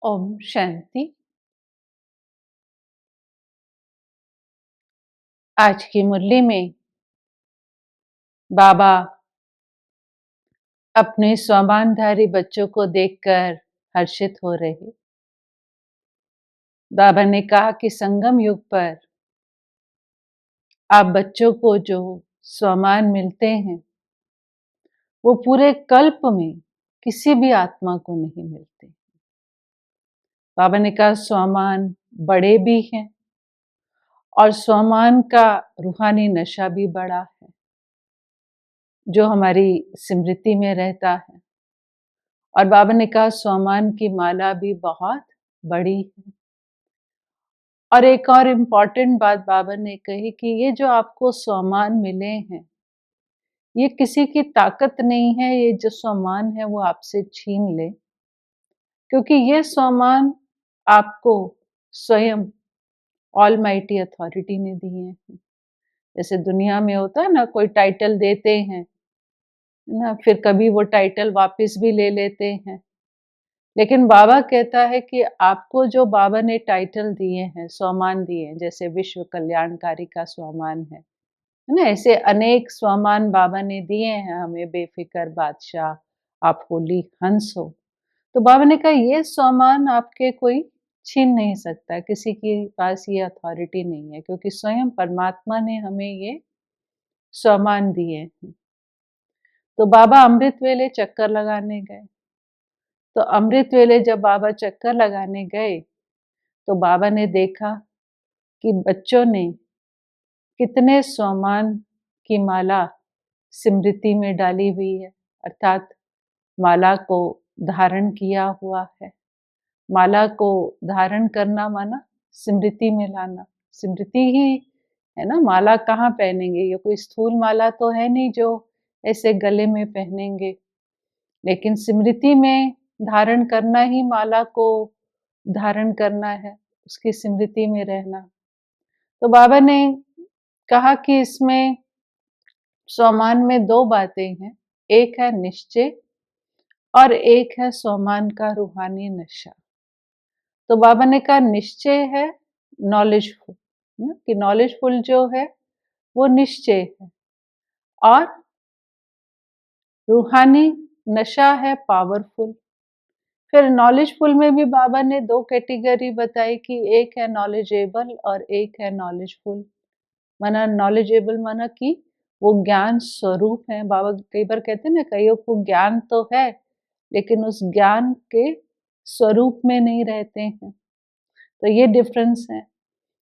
ओम शांति। आज की मुरली में बाबा अपने स्वामानधारी बच्चों को देखकर हर्षित हो रहे। बाबा ने कहा कि संगम युग पर आप बच्चों को जो स्वामान मिलते हैं वो पूरे कल्प में किसी भी आत्मा को नहीं मिलते। बाबा ने कहा स्वामान बड़े भी हैं और स्वामान का रूहानी नशा भी बड़ा है जो हमारी स्मृति में रहता है। और बाबा ने कहा स्वामान की माला भी बहुत बड़ी है। और एक और इम्पॉर्टेंट बात बाबा ने कही कि ये जो आपको स्वामान मिले हैं ये किसी की ताकत नहीं है, ये जो स्वामान है वो आपसे छीन ले, क्योंकि ये स्वामान आपको स्वयं ऑलमाइटी अथॉरिटी ने दिए हैं। जैसे दुनिया में होता है ना, कोई टाइटल देते हैं ना, फिर कभी वो टाइटल वापस भी ले लेते हैं। लेकिन बाबा कहता है कि आपको जो बाबा ने टाइटल दिए हैं, स्वमान दिए हैं, जैसे विश्व कल्याणकारी का स्वमान है ना, ऐसे अनेक स्वमान बाबा ने दिए हैं हमें, बेफिक्र बादशाह, आप होली हंस हो। तो बाबा ने कहा ये स्वमान आपके कोई छीन नहीं सकता, किसी के पास ये अथॉरिटी नहीं है, क्योंकि स्वयं परमात्मा ने हमें ये स्वमान दिए हैं। तो बाबा अमृत वेले चक्कर लगाने गए। तो अमृत वेले जब बाबा चक्कर लगाने गए तो बाबा ने देखा कि बच्चों ने कितने स्वमान की माला स्मृति में डाली हुई है, अर्थात माला को धारण किया हुआ है। माला को धारण करना माना स्मृति में लाना। स्मृति ही है ना, माला कहाँ पहनेंगे, ये कोई स्थूल माला तो है नहीं जो ऐसे गले में पहनेंगे, लेकिन स्मृति में धारण करना ही माला को धारण करना है, उसकी स्मृति में रहना। तो बाबा ने कहा कि इसमें स्वमान में दो बातें हैं, एक है निश्चय और एक है स्वमान का रूहानी नशा। तो बाबा ने कहा निश्चय है नॉलेजफुल, कि नॉलेजफुल जो है वो निश्चय है, और रूहानी नशा है पावरफुल। फिर नॉलेजफुल में भी बाबा ने दो कैटेगरी बताई कि एक है नॉलेजेबल और एक है नॉलेजफुल। माना नॉलेजेबल माना कि वो ज्ञान स्वरूप है। बाबा कई बार कहते हैं ना, कईयों को ज्ञान तो है लेकिन उस ज्ञान के स्वरूप में नहीं रहते हैं, तो ये डिफरेंस है।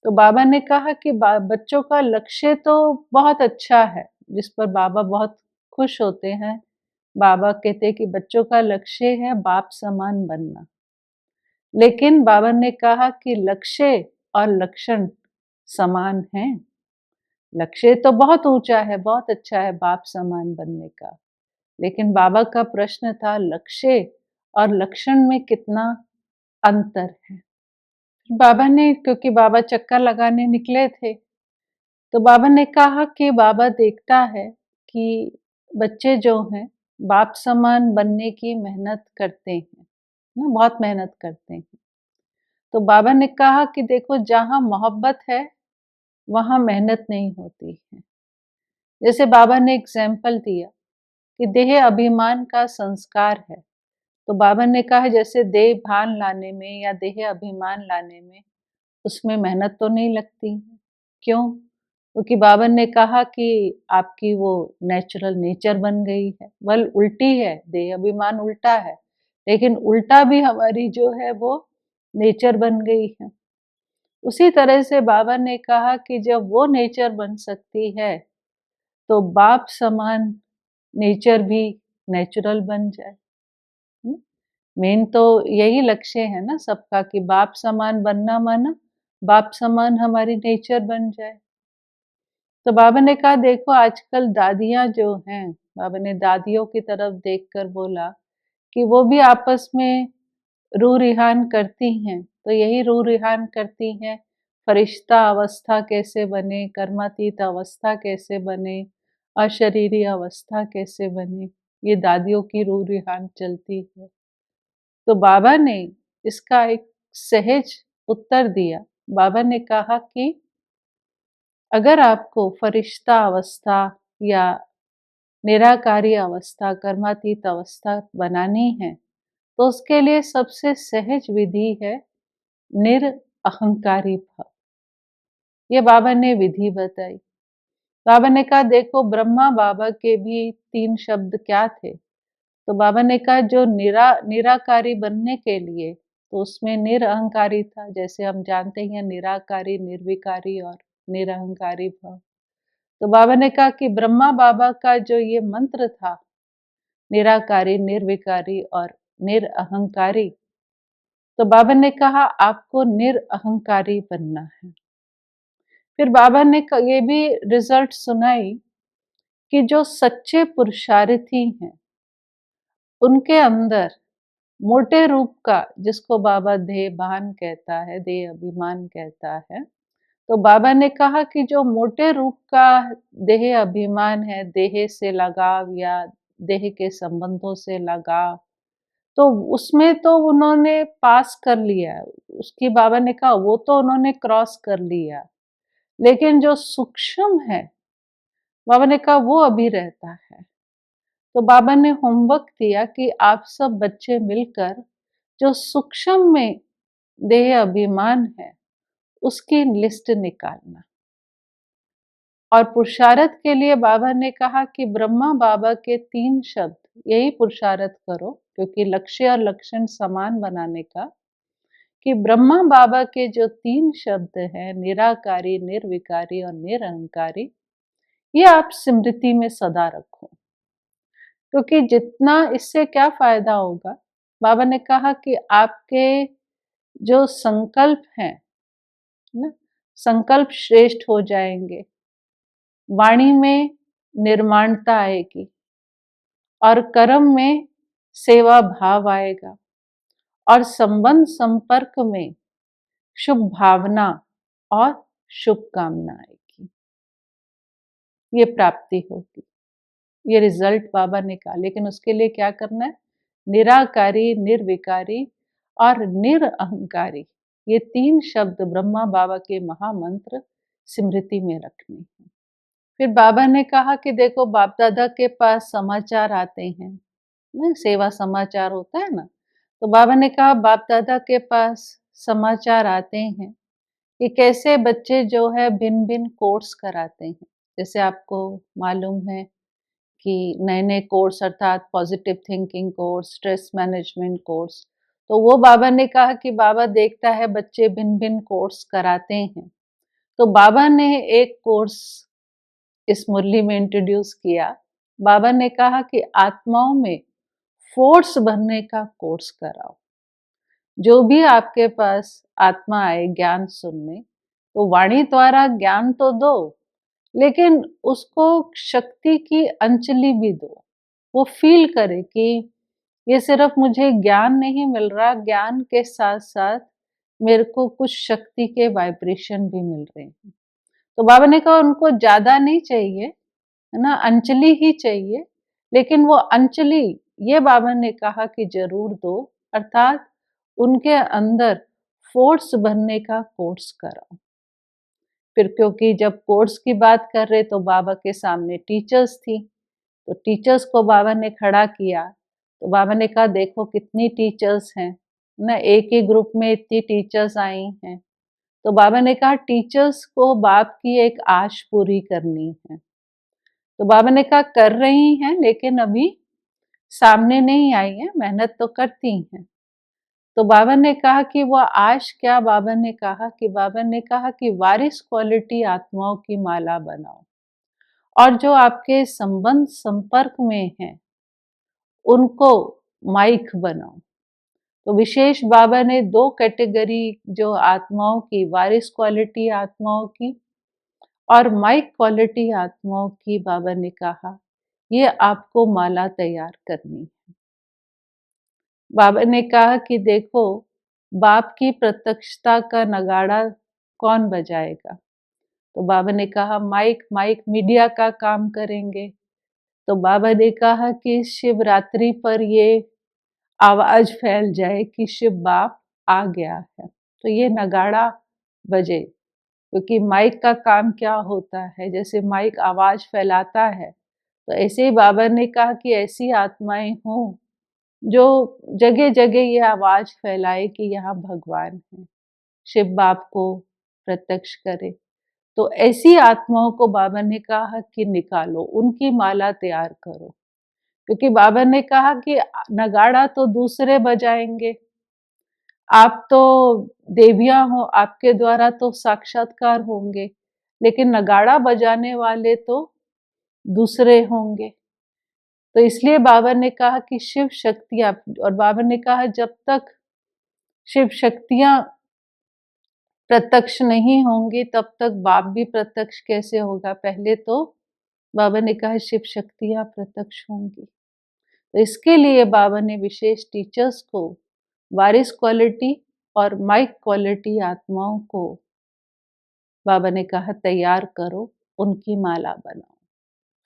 तो बाबा ने कहा कि बच्चों का लक्ष्य तो बहुत अच्छा है, जिस पर बाबा बहुत खुश होते हैं। बाबा कहते हैं कि बच्चों का लक्ष्य है बाप समान बनना, लेकिन बाबा ने कहा कि लक्ष्य और लक्षण समान हैं। लक्ष्य तो बहुत ऊंचा है, बहुत अच्छा है बाप समान बनने का, लेकिन बाबा का प्रश्न था लक्ष्य और लक्षण में कितना अंतर है। बाबा ने, क्योंकि बाबा चक्कर लगाने निकले थे, तो बाबा ने कहा कि बाबा देखता है कि बच्चे जो हैं बाप समान बनने की मेहनत करते हैं ना, बहुत मेहनत करते हैं। तो बाबा ने कहा कि देखो, जहाँ मोहब्बत है वहाँ मेहनत नहीं होती है। जैसे बाबा ने एग्जाम्पल दिया कि देह अभिमान का संस्कार है, तो बाबा ने कहा जैसे देह भान लाने में या देह अभिमान लाने में उसमें मेहनत तो नहीं लगती है। क्यों? क्योंकि बाबा ने कहा कि आपकी वो नेचुरल नेचर बन गई है। वल उल्टी है, देह अभिमान उल्टा है, लेकिन उल्टा भी हमारी जो है वो नेचर बन गई है। उसी तरह से बाबा ने कहा कि जब वो नेचर बन सकती है तो बाप समान नेचर भी नेचुरल बन जाए। मेन तो यही लक्ष्य है ना सबका, कि बाप समान बनना माना बाप समान हमारी नेचर बन जाए। तो बाबा ने कहा देखो, आजकल दादियां जो हैं, बाबा ने दादियों की तरफ देखकर बोला कि वो भी आपस में रूह रिहान करती हैं। तो यही रूह रिहान करती हैं, फरिश्ता अवस्था कैसे बने, कर्मातीत अवस्था कैसे बने, अशरीरी अवस्था कैसे बने, ये दादियों की रूह रिहान चलती है। तो बाबा ने इसका एक सहज उत्तर दिया। बाबा ने कहा कि अगर आपको फरिश्ता अवस्था या निराकारी अवस्था, कर्मातीत अवस्था बनानी है, तो उसके लिए सबसे सहज विधि है निरअहंकारी भाव। ये बाबा ने विधि बताई। बाबा ने कहा देखो ब्रह्मा बाबा के भी 3 शब्द क्या थे? तो बाबा ने कहा जो निराकारी बनने के लिए, तो उसमें निरअहंकारी था। जैसे हम जानते ही हैं निराकारी, निर्विकारी और निरअहंकारी भाव। तो बाबा ने कहा कि ब्रह्मा बाबा का जो ये मंत्र था, निराकारी, निर्विकारी और निरअहंकारी, तो बाबा ने कहा आपको निरअहंकारी बनना है। फिर बाबा ने ये भी रिजल्ट सुनाई कि जो सच्चे पुरुषार्थी हैं, उनके अंदर मोटे रूप का, जिसको बाबा देह भान कहता है, देह अभिमान कहता है, तो बाबा ने कहा कि जो मोटे रूप का देह अभिमान है, देह से लगाव या देह के संबंधों से लगाव, तो उसमें तो उन्होंने पास कर लिया। उसकी बाबा ने कहा वो तो उन्होंने क्रॉस कर लिया, लेकिन जो सूक्ष्म है, बाबा ने कहा वो अभी रहता है। तो बाबा ने होमवर्क दिया कि आप सब बच्चे मिलकर जो सूक्ष्म में देह अभिमान है, उसकी लिस्ट निकालना। और पुरुषार्थ के लिए बाबा ने कहा कि ब्रह्मा बाबा के 3 शब्द, यही पुरुषार्थ करो, क्योंकि लक्ष्य और लक्षण समान बनाने का, कि ब्रह्मा बाबा के जो 3 शब्द हैं, निराकारी, निर्विकारी और निरअहंकारी, ये आप स्मृति में सदा रखो। क्योंकि जितना इससे क्या फायदा होगा, बाबा ने कहा कि आपके जो संकल्प हैं ना, संकल्प श्रेष्ठ हो जाएंगे, वाणी में निर्माणता आएगी और कर्म में सेवा भाव आएगा और संबंध संपर्क में शुभ भावना और शुभकामना आएगी। ये प्राप्ति होगी, ये रिजल्ट बाबा ने कहा। लेकिन उसके लिए क्या करना है? निराकारी, निर्विकारी और निरअहंकारी, ये 3 शब्द ब्रह्मा बाबा के महामंत्र स्मृति में रखने हैं। फिर बाबा ने कहा कि देखो बाप दादा के पास समाचार आते हैं ना, सेवा समाचार होता है ना, तो बाबा ने कहा बाप दादा के पास समाचार आते हैं कि कैसे बच्चे जो है भिन्न भिन्न कोर्स कराते हैं। जैसे आपको मालूम है कि नए नए कोर्स अर्थात positive thinking course, stress management course, तो वो बाबा ने कहा कि बाबा देखता है बच्चे भिन्न भिन्न कोर्स कराते हैं, तो बाबा ने एक कोर्स इस मुरली में इंट्रोड्यूस किया। बाबा ने कहा कि आत्माओं में फोर्स भरने का कोर्स कराओ। जो भी आपके पास आत्मा आए ज्ञान सुनने, तो वाणी द्वारा ज्ञान तो दो, लेकिन उसको शक्ति की अंजलि भी दो। वो फील करे कि ये सिर्फ मुझे ज्ञान नहीं मिल रहा, ज्ञान के साथ साथ मेरे को कुछ शक्ति के वाइब्रेशन भी मिल रहे हैं। तो बाबा ने कहा उनको ज्यादा नहीं चाहिए, है ना, अंजलि ही चाहिए, लेकिन वो अंजलि ये बाबा ने कहा कि जरूर दो, अर्थात उनके अंदर फोर्स भरने का कोर्स कराओ। फिर क्योंकि जब कोर्स की बात कर रहे तो बाबा के सामने टीचर्स थी, तो टीचर्स को बाबा ने खड़ा किया। तो बाबा ने कहा देखो कितनी टीचर्स हैं ना, एक ही ग्रुप में इतनी टीचर्स आई हैं। तो बाबा ने कहा टीचर्स को बाप की एक आश पूरी करनी है। तो बाबा ने कहा कर रही हैं, लेकिन अभी सामने नहीं आई है, मेहनत तो करती हैं। तो बाबा ने कहा कि वो आश क्या? बाबा ने कहा कि वारिस क्वालिटी आत्माओं की माला बनाओ और जो आपके संबंध संपर्क में हैं उनको माइक बनाओ। तो विशेष बाबा ने 2 कैटेगरी जो आत्माओं की, वारिस क्वालिटी आत्माओं की और माइक क्वालिटी आत्माओं की, बाबा ने कहा ये आपको माला तैयार करनी है। बाबा ने कहा कि देखो बाप की प्रत्यक्षता का नगाड़ा कौन बजाएगा? तो बाबा ने कहा माइक मीडिया का काम करेंगे। तो बाबा ने कहा कि शिवरात्रि पर ये आवाज फैल जाए कि शिव बाप आ गया है, तो ये नगाड़ा बजे। क्योंकि माइक का काम क्या होता है, जैसे माइक आवाज फैलाता है, तो ऐसे ही बाबा ने कहा कि ऐसी आत्माएं हों जो जगह जगह ये आवाज फैलाए कि यहाँ भगवान है, शिव बाप को प्रत्यक्ष करे। तो ऐसी आत्माओं को बाबा ने कहा कि निकालो, उनकी माला तैयार करो। क्योंकि बाबा ने कहा कि नगाड़ा तो दूसरे बजाएंगे, आप तो देवियां हो, आपके द्वारा तो साक्षात्कार होंगे, लेकिन नगाड़ा बजाने वाले तो दूसरे होंगे। तो इसलिए बाबा ने कहा कि शिव शक्तियां, और बाबा ने कहा जब तक शिव शक्तियां प्रत्यक्ष नहीं होंगी तब तक बाप भी प्रत्यक्ष कैसे होगा। पहले तो बाबा ने कहा शिव शक्तियां प्रत्यक्ष होंगी। तो इसके लिए बाबा ने विशेष टीचर्स को, वारिस क्वालिटी और माइक क्वालिटी आत्माओं को बाबा ने कहा तैयार करो, उनकी माला बनाओ।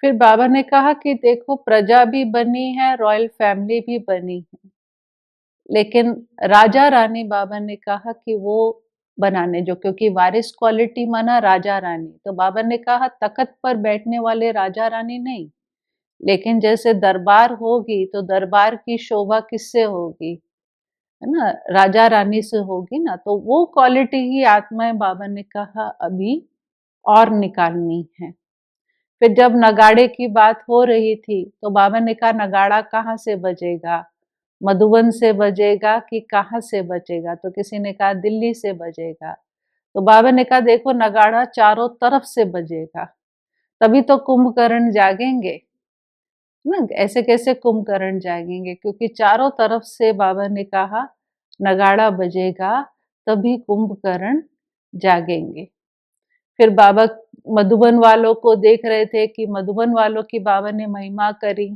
फिर बाबा ने कहा कि देखो प्रजा भी बनी है, रॉयल फैमिली भी बनी है, लेकिन राजा रानी बाबा ने कहा कि वो बनाने जो, क्योंकि वारिस क्वालिटी माना राजा रानी, तो बाबा ने कहा तख्त पर बैठने वाले राजा रानी नहीं, लेकिन जैसे दरबार होगी तो दरबार की शोभा किससे होगी, है ना, राजा रानी से होगी ना। तो वो क्वालिटी ही आत्माएं बाबा ने कहा अभी और निकालनी है। फिर जब नगाड़े की बात हो रही थी तो बाबा ने कहा नगाड़ा कहाँ से बजेगा, मधुबन से बजेगा कि कहाँ से बजेगा, तो किसी ने कहा दिल्ली से बजेगा। तो बाबा ने कहा देखो नगाड़ा चारों तरफ से बजेगा, तभी तो कुंभकर्ण जागेंगे ना, ऐसे कैसे कुंभकर्ण जागेंगे, क्योंकि चारों तरफ से बाबा ने कहा नगाड़ा बजेगा तभी कुंभकर्ण जागेंगे। फिर बाबा मधुबन वालों को देख रहे थे कि मधुबन वालों की बाबा ने महिमा करी।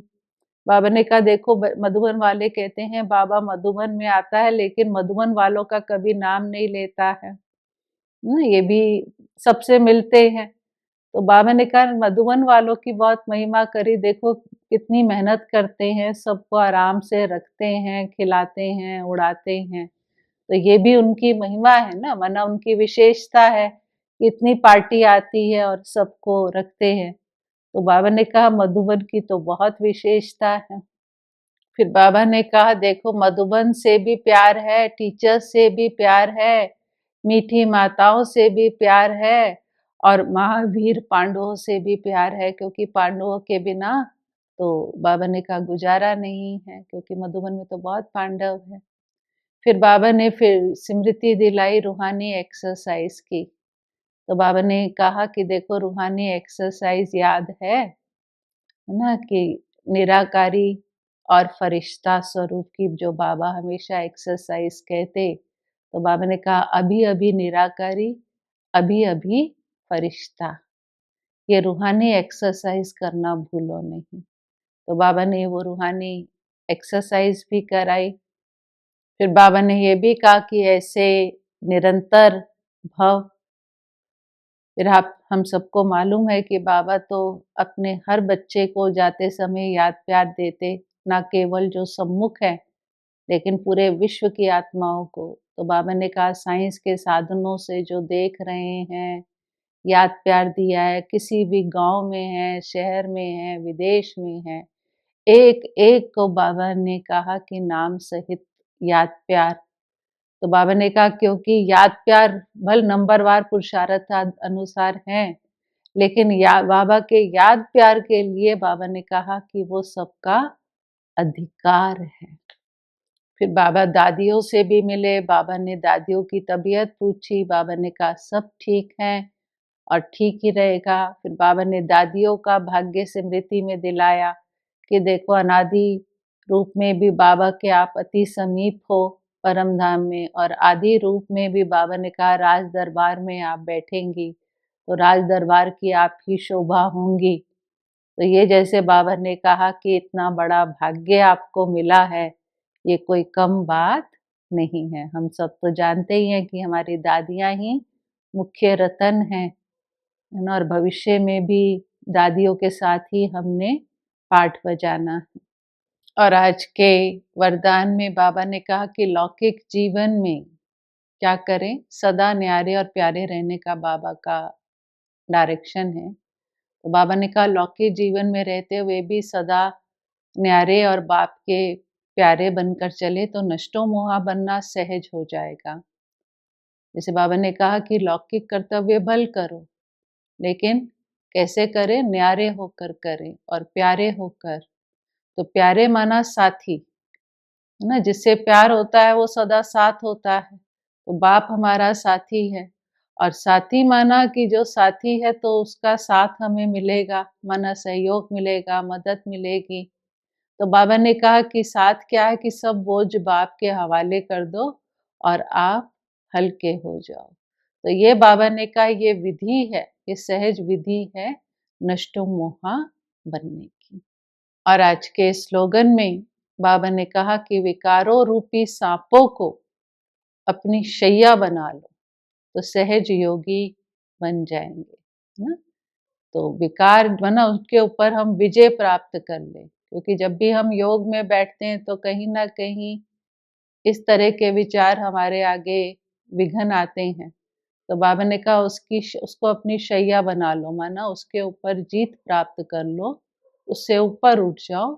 बाबा ने कहा देखो मधुबन वाले कहते हैं बाबा मधुबन में आता है, लेकिन मधुबन वालों का कभी नाम नहीं लेता है ना, ये भी सबसे मिलते हैं। तो बाबा ने कहा मधुबन वालों की बहुत महिमा करी, देखो कितनी मेहनत करते हैं, सबको आराम से रखते हैं, खिलाते हैं, उड़ाते हैं। तो ये भी उनकी महिमा है ना, वरना उनकी विशेषता है, इतनी पार्टी आती है और सबको रखते हैं। तो बाबा ने कहा मधुबन की तो बहुत विशेषता है। फिर बाबा ने कहा देखो मधुबन से भी प्यार है, टीचर्स से भी प्यार है, मीठी माताओं से भी प्यार है, और महावीर पांडवों से भी प्यार है, क्योंकि पांडवों के बिना तो बाबा ने कहा गुजारा नहीं है, क्योंकि मधुबन में तो बहुत पांडव है। फिर बाबा ने फिर स्मृति दिलाई रूहानी एक्सरसाइज की। तो बाबा ने कहा कि देखो रूहानी एक्सरसाइज याद है ना, कि निराकारी और फरिश्ता स्वरूप की जो बाबा हमेशा एक्सरसाइज कहते। तो बाबा ने कहा अभी अभी निराकारी, अभी अभी फरिश्ता, ये रूहानी एक्सरसाइज करना भूलो नहीं। तो बाबा ने वो रूहानी एक्सरसाइज भी कराई। फिर बाबा ने ये भी कहा कि ऐसे निरंतर भव। फिर आप हम सबको मालूम है कि बाबा तो अपने हर बच्चे को जाते समय याद प्यार देते, ना केवल जो सम्मुख है लेकिन पूरे विश्व की आत्माओं को। तो बाबा ने कहा साइंस के साधनों से जो देख रहे हैं, याद प्यार दिया है, किसी भी गांव में है, शहर में है, विदेश में है, एक एक को बाबा ने कहा कि नाम सहित याद प्यार। तो बाबा ने कहा क्योंकि याद प्यार भल नंबरवार पुरुषार्थ अनुसार हैं, लेकिन बाबा के याद प्यार के लिए बाबा ने कहा कि वो सबका अधिकार है। फिर बाबा दादियों से भी मिले, बाबा ने दादियों की तबीयत पूछी, बाबा ने कहा सब ठीक है और ठीक ही रहेगा। फिर बाबा ने दादियों का भाग्य स्मृति में दिलाया कि देखो अनादि रूप में भी बाबा के आप अति समीप हो परम धाम में, और आदि रूप में भी बाबा ने कहा राज दरबार में आप बैठेंगी, तो राज दरबार की आपकी शोभा होंगी। तो ये जैसे बाबा ने कहा कि इतना बड़ा भाग्य आपको मिला है, ये कोई कम बात नहीं है। हम सब तो जानते ही हैं कि हमारी दादियाँ ही मुख्य रतन हैं, है ना, और भविष्य में भी दादियों के साथ ही हमने पाठ बजाना है। और आज के वरदान में बाबा ने कहा कि लौकिक जीवन में क्या करें, सदा न्यारे और प्यारे रहने का बाबा का डायरेक्शन है। तो बाबा ने कहा लौकिक जीवन में रहते हुए भी सदा न्यारे और बाप के प्यारे बनकर चले तो नष्टो मोहा बनना सहज हो जाएगा। जैसे बाबा ने कहा कि लौकिक कर्तव्य भल करो, लेकिन कैसे करें? न्यारे होकर करें और प्यारे होकर। तो प्यारे माना साथी, है ना? जिससे प्यार होता है वो सदा साथ होता है। तो बाप हमारा साथी है और साथी माना कि जो साथी है तो उसका साथ हमें मिलेगा, माना सहयोग मिलेगा, मदद मिलेगी। तो बाबा ने कहा कि साथ क्या है कि सब बोझ बाप के हवाले कर दो और आप हल्के हो जाओ। तो ये बाबा ने कहा ये विधि है, ये सहज विधि है नष्टो मोहा बनने की। और आज के स्लोगन में बाबा ने कहा कि विकारों रूपी सांपों को अपनी शैया बना लो तो सहज योगी बन जाएंगे, है ना? तो विकार बना उसके ऊपर हम विजय प्राप्त कर लें, क्योंकि जब भी हम योग में बैठते हैं तो कहीं ना कहीं इस तरह के विचार हमारे आगे विघ्न आते हैं। तो बाबा ने कहा उसको अपनी शैया बना लो, माना उसके ऊपर जीत प्राप्त कर लो, उससे ऊपर उठ जाओ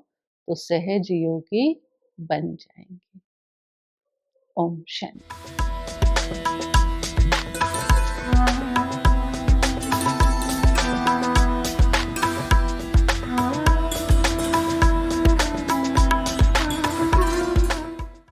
तो सहज योगी बन जाएंगे। ओम शांति।